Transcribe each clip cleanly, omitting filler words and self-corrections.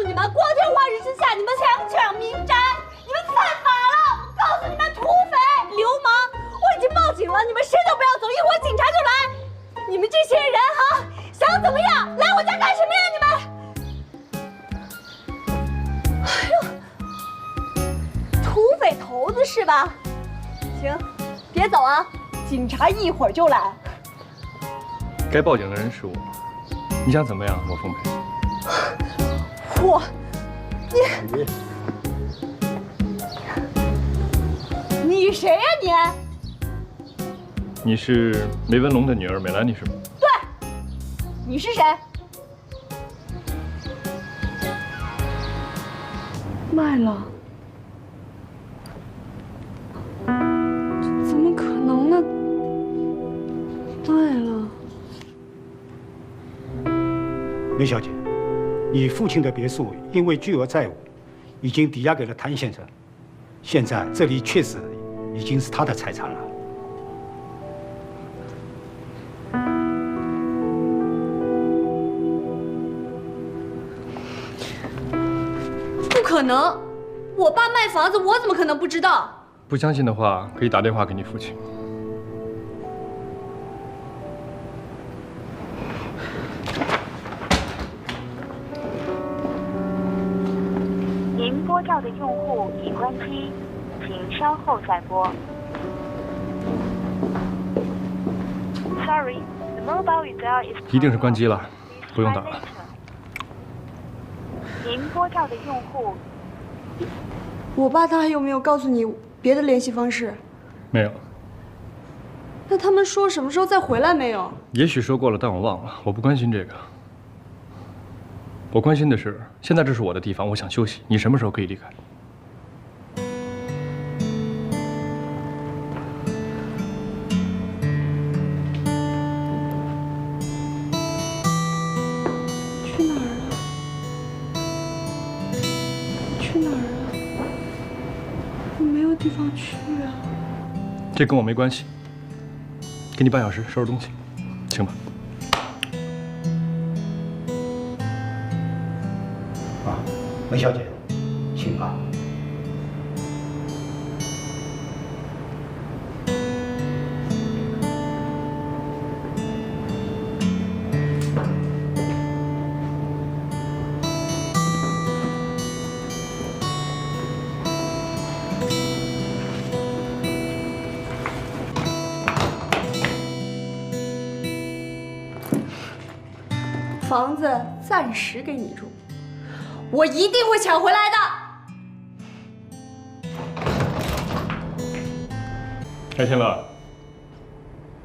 你们，光天化日之下，你们强抢民宅，你们犯法了！我告诉你们，土匪、流氓，我已经报警了，你们谁都不要走，一会儿警察就来。你们这些人哈，想怎么样？来我家干什么呀？你们！哎呦，土匪头子是吧？行，别走啊，警察一会儿就来。该报警的人是我，你想怎么样，罗凤培？我，你谁呀你？你是梅文龙的女儿美兰妮是吗？对，你是谁？卖了？怎么可能呢？卖了？梅小姐，你父亲的别墅因为巨额债务，已经抵押给了谭先生，现在这里确实已经是他的财产了。不可能！我爸卖房子，我怎么可能不知道？不相信的话，可以打电话给你父亲。您拨叫的用户已关机，请稍后再拨。Sorry, the mobile dial is. 一定是关机了，不用打了。您拨叫的用户。我爸他还有没有告诉你别的联系方式？没有。那他们说什么时候再回来没有？也许说过了，但我忘了。我不关心这个。我关心的是，现在这是我的地方，我想休息。你什么时候可以离开？去哪儿啊？去哪儿啊？我没有地方去啊。这跟我没关系。给你半小时收拾东西，请吧。梅小姐，请吧。房子暂时给你住。我一定会抢回来的。开心了，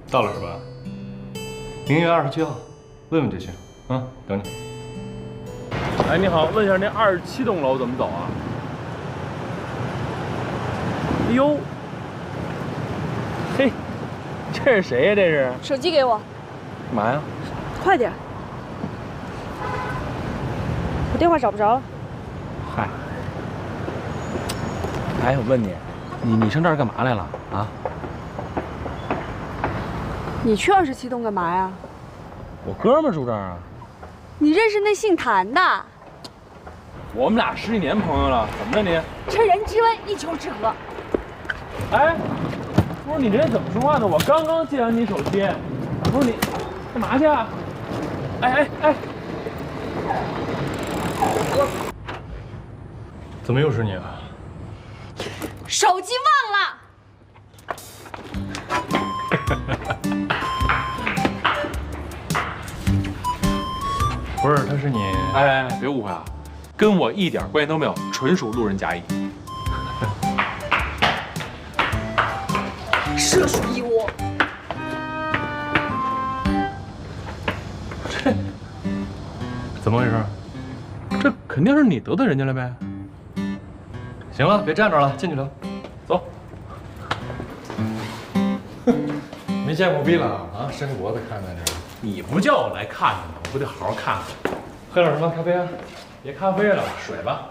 到了是吧？明月27号，问问就行。啊，等你。哎，你好，问一下那27栋楼怎么走啊？哎呦，嘿，这是谁呀？这是？手机给我。干嘛呀？快点。我电话找不着了。嗨，哎，我问你，你上这儿干嘛来了啊？你去27栋干嘛呀？我哥们儿住这儿啊。你认识那姓谭的？我们俩10几年朋友了，怎么着你？趁人之危，一丘之貉。哎，不是你这人怎么说话呢？我刚刚借完你手机，不是你干嘛去啊？哎！怎么又是你啊？手机忘了。不是，他是你。哎，别误会啊，跟我一点关系都没有，纯属路人甲乙。涉属一窝。这怎么回事？这肯定是你得罪人家了呗。行了，别站着了，进去聊。走。没见过逼了啊！伸脖子看在这儿。你不叫我来看看吗？我不得好好看看。喝点什么？咖啡啊？别咖啡了，水吧。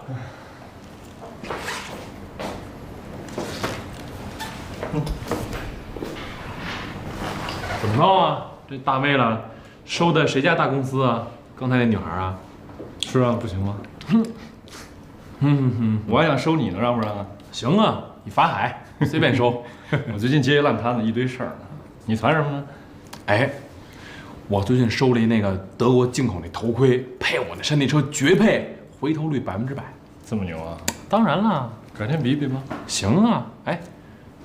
怎么着啊？这大妹了，收的谁家大公司啊？刚才那女孩啊？是啊，不行吗？我还想收你呢，让不让啊？行啊，你法海随便收。我最近接一烂摊子，一堆事儿呢。你传什么呢？哎，我最近收了一那个德国进口那头盔，配我那山地车绝配，回头率100%。这么牛啊？当然了，改天比比吗？行啊。哎，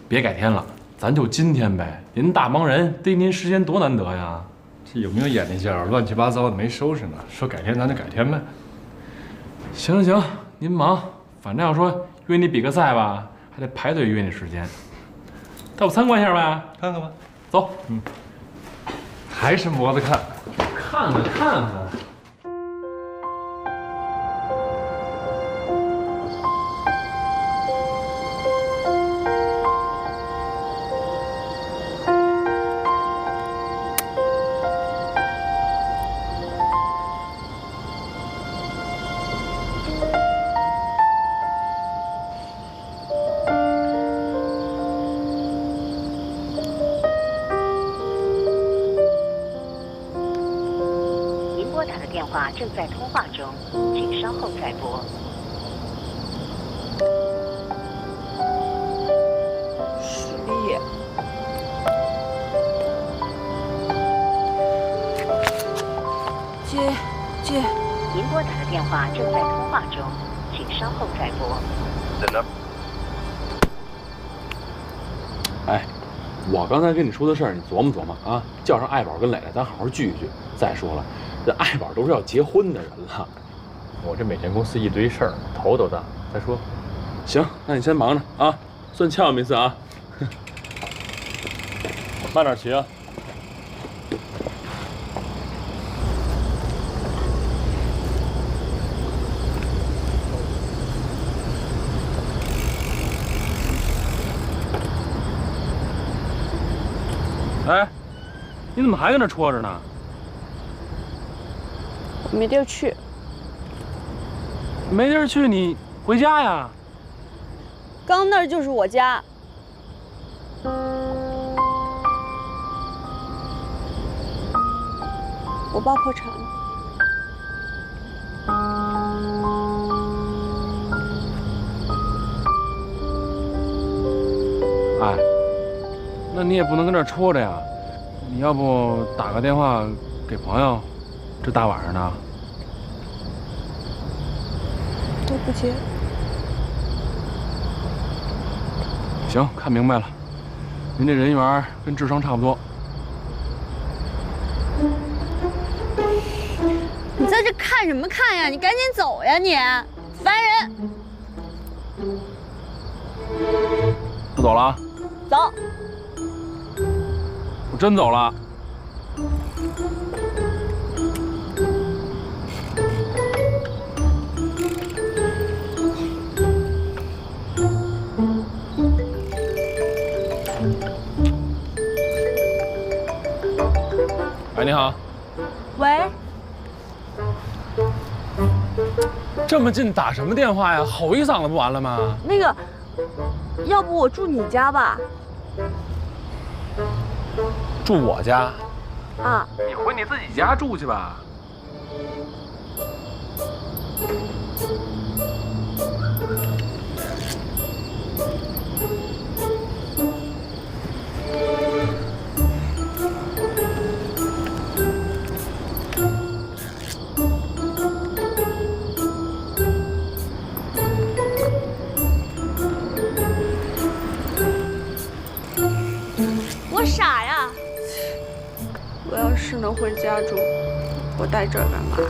别改天了，咱就今天呗。您大忙人，逮您时间多难得呀。这有没有眼力见儿？乱七八糟的没收拾呢。说改天咱就改天呗。行行，您忙，反正要说约你比个赛吧，还得排队约你时间。带我参观一下呗？看看吧。走。还是磨着看。看看看看。电话正在通话中，请稍后再拨。11。接。您拨打的电话正在通话中，请稍后再拨。哎，我刚才跟你说的事儿，你琢磨琢磨啊，叫上爱宝跟磊磊，咱好好聚一聚。再说了。这爱宝都是要结婚的人了，我这每天公司一堆事儿，头都大。再说，行，那你先忙着啊，算翘me一次啊。慢点骑啊。哎，你怎么还跟那戳着呢？没地儿去，没地儿去，你回家呀？刚那儿就是我家。我爸破产了。哎，那你也不能跟这儿戳着呀，你要不打个电话给朋友？这大晚上的，都不接。行，看明白了，您这人缘跟智商差不多。你在这看什么看呀？你赶紧走呀你，烦人！不走了啊？走。我真走了。喂，你好。喂。这么近打什么电话呀？吼一嗓子不完了吗？那个，要不我住你家吧？住我家？啊。你回你自己家住去吧。我傻呀！我要是能回家住，我待这儿干嘛呀？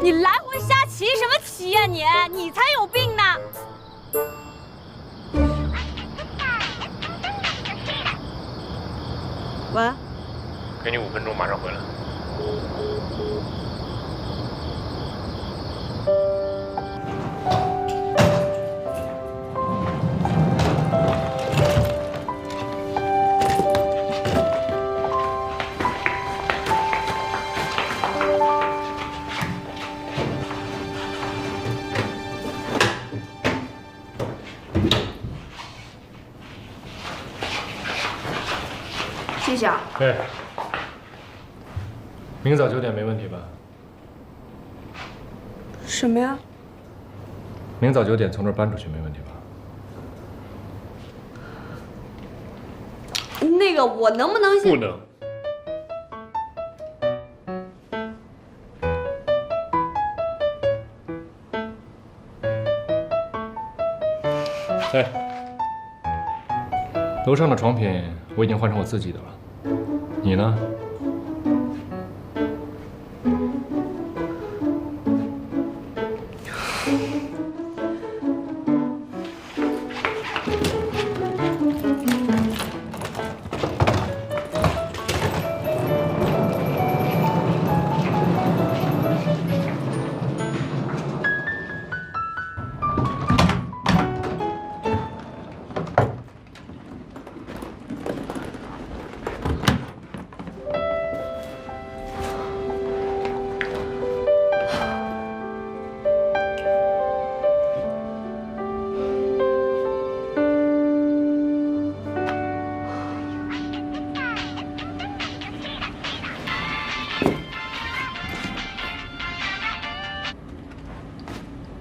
你来回瞎骑什么骑呀你？你才有病呢！喂，给你5分钟，马上回来。谢谢啊。哎，明早9点没问题吧？什么呀？明早9点从这儿搬出去没问题吧？那个，我能不能先？不能。哎，楼上的床品我已经换成我自己的了，你呢？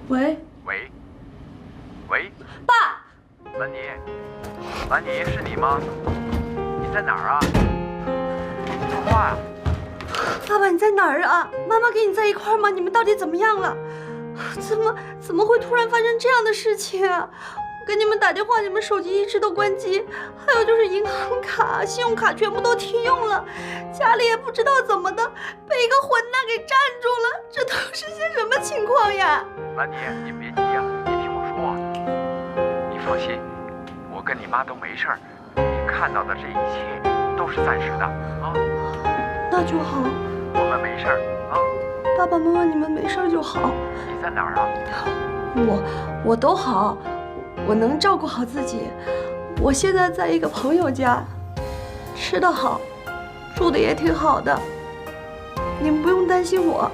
喂，喂，爸，兰妮，兰妮，是你吗？你在哪儿啊？说话呀！爸爸你在哪儿啊？妈妈跟你在一块儿吗？你们到底怎么样了？怎么会突然发生这样的事情啊？我给你们打电话，你们手机一直都关机，还有就是银行卡、信用卡全部都停用了，家里也不知道怎么的，被一个混蛋给占住了，这都是些什么情况呀？兰妮，你别急呀，你听我说，你放心，我跟你妈都没事儿，你看到的这一切都是暂时的啊。那就好，我们没事儿啊。爸爸妈妈你们没事就好。你在哪儿啊？我都好，我能照顾好自己。我现在在一个朋友家，吃得好，住的也挺好的，你们不用担心我。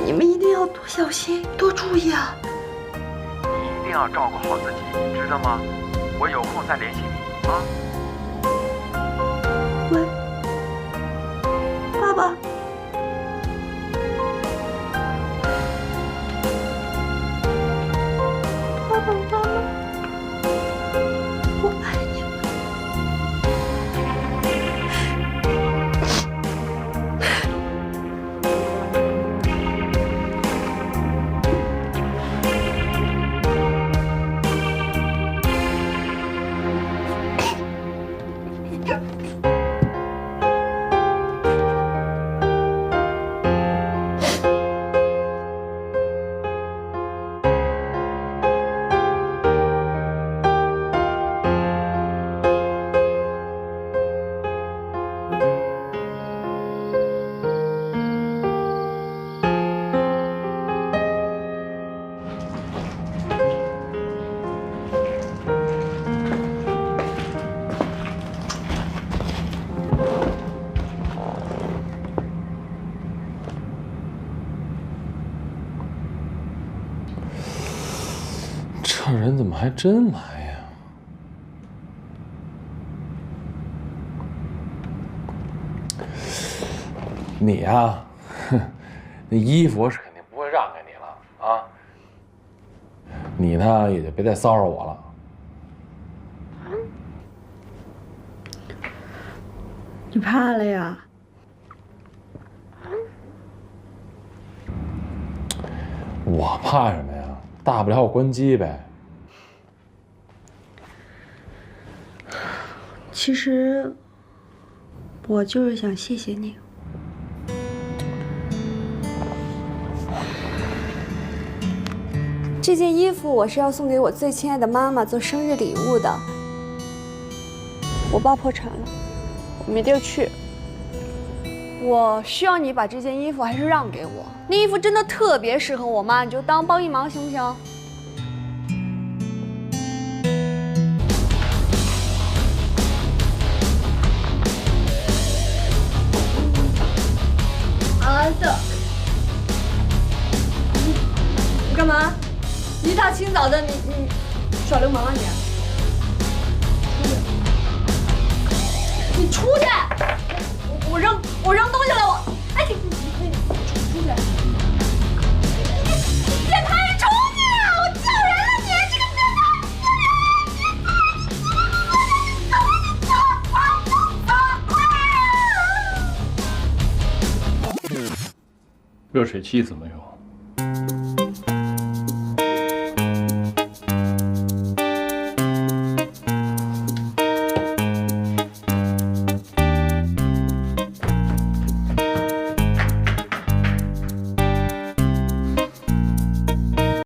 你们一定要多小心，多注意啊！你一定要照顾好自己，知道吗？我有空再联系你啊。喂，爸爸。爸爸妈妈，我爱你们。这人怎么还真来呀？你呀，哼，那衣服我是肯定不会让给你了啊。你呢，也就别再骚扰我了。你怕了呀？我怕什么呀？大不了我关机呗。其实，我就是想谢谢你。这件衣服我是要送给我最亲爱的妈妈做生日礼物的。我爸破产了，我没地儿去。我需要你把这件衣服还是让给我，那衣服真的特别适合我妈，你就当帮一忙行不行？儿子，你干嘛？一大清早的，你耍流氓啊你！出去。你出去！我扔东西了，我。哎，你可以出去！别拍出去啊！我叫人了，你这个变态！热水器怎么用？